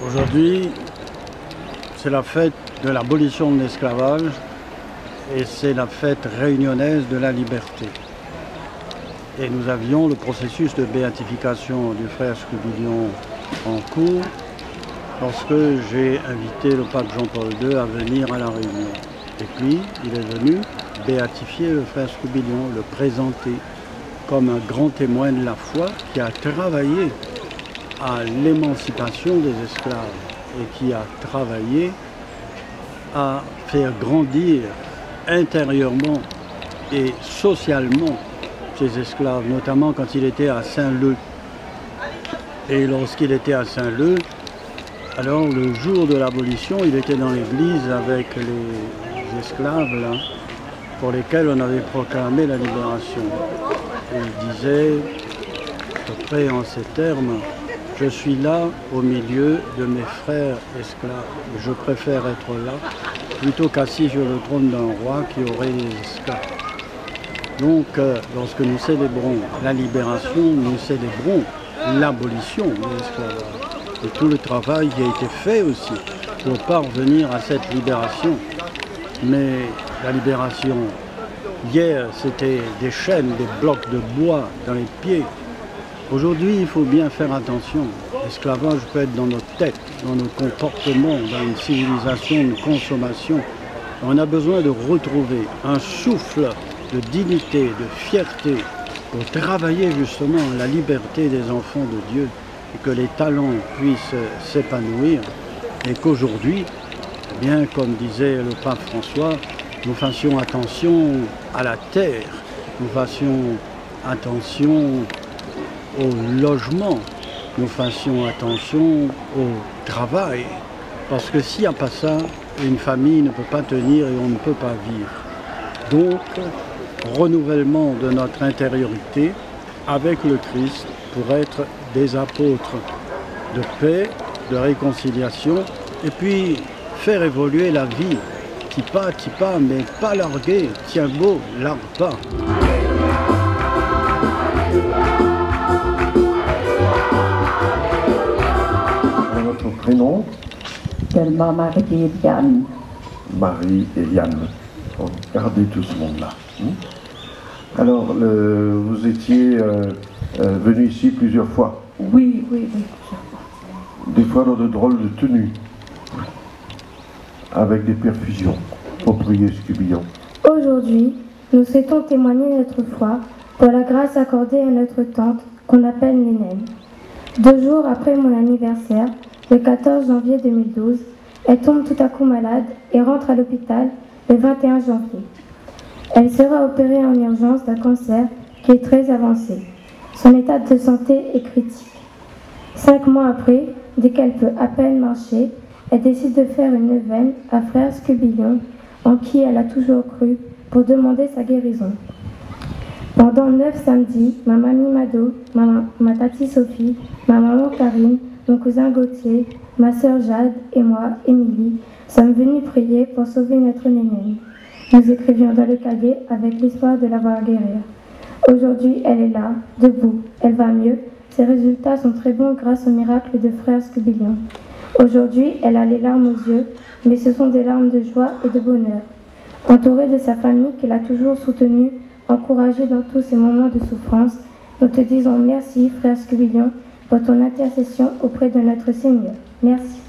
Aujourd'hui, c'est la fête de l'abolition de l'esclavage et c'est la fête réunionnaise de la liberté. Et nous avions le processus de béatification du frère Scubillon en cours lorsque j'ai invité le pape Jean-Paul II à venir à la Réunion. Et puis, il est venu béatifier le frère Scubillon, le présenter comme un grand témoin de la foi qui a travaillé à l'émancipation des esclaves et qui a travaillé à faire grandir intérieurement et socialement ces esclaves, notamment quand il était à Saint-Leu. Et lorsqu'il était à Saint-Leu, alors le jour de l'abolition, il était dans l'église avec les esclaves là, pour lesquels on avait proclamé la libération. Et il disait, à peu près en ces termes, « Je suis là au milieu de mes frères esclaves. Je préfère être là plutôt qu'assis sur le trône d'un roi qui aurait des esclaves. » Donc, lorsque nous célébrons la libération, nous célébrons l'abolition de l'esclavage. Et tout le travail qui a été fait aussi pour parvenir à cette libération. Mais la libération, hier, c'était des chaînes, des blocs de bois dans les pieds. Aujourd'hui, il faut bien faire attention. L'esclavage peut être dans nos têtes, dans nos comportements, dans une civilisation de consommation. On a besoin de retrouver un souffle de dignité, de fierté, pour travailler justement la liberté des enfants de Dieu et que les talents puissent s'épanouir et qu'aujourd'hui, eh bien, comme disait le pape François, nous fassions attention à la terre, nous fassions attention au logement, nous fassions attention au travail, parce que s'il n'y a pas ça, une famille ne peut pas tenir et on ne peut pas vivre. Donc, renouvellement de notre intériorité avec le Christ pour être des apôtres de paix, de réconciliation, et puis faire évoluer la vie. Tipa, mais pas larguer, tiens beau, largue pas. Votre prénom? Tellement Marie et Yann. Marie et Yann. Regardez tout ce monde-là. Alors, vous étiez venu ici plusieurs fois? Oui, plusieurs fois. Des fois dans de drôles de tenues, avec des perfusions, pour prier Scubillon. Aujourd'hui, nous souhaitons témoigner notre foi pour la grâce accordée à notre tante, qu'on appelle Nénène. 2 jours après mon anniversaire, le 14 janvier 2012, elle tombe tout à coup malade et rentre à l'hôpital le 21 janvier. Elle sera opérée en urgence d'un cancer qui est très avancé. Son état de santé est critique. 5 mois après, dès qu'elle peut à peine marcher, elle décide de faire une neuvaine à frère Scubillon, en qui elle a toujours cru, pour demander sa guérison. Pendant 9 samedis, ma mamie Mado, ma tati Sophie, ma maman Karine, mon cousin Gauthier, ma sœur Jade et moi, Émilie, sommes venus prier pour sauver notre Nénène. Nous écrivions dans le cahier avec l'espoir de la voir guérir. Aujourd'hui, elle est là, debout, elle va mieux. Ses résultats sont très bons grâce au miracle de frère Scubillon. Aujourd'hui, elle a les larmes aux yeux, mais ce sont des larmes de joie et de bonheur. Entourée de sa famille qu'elle a toujours soutenue, encouragée dans tous ces moments de souffrance, nous te disons merci, frère Scubillon, pour ton intercession auprès de notre Seigneur. Merci.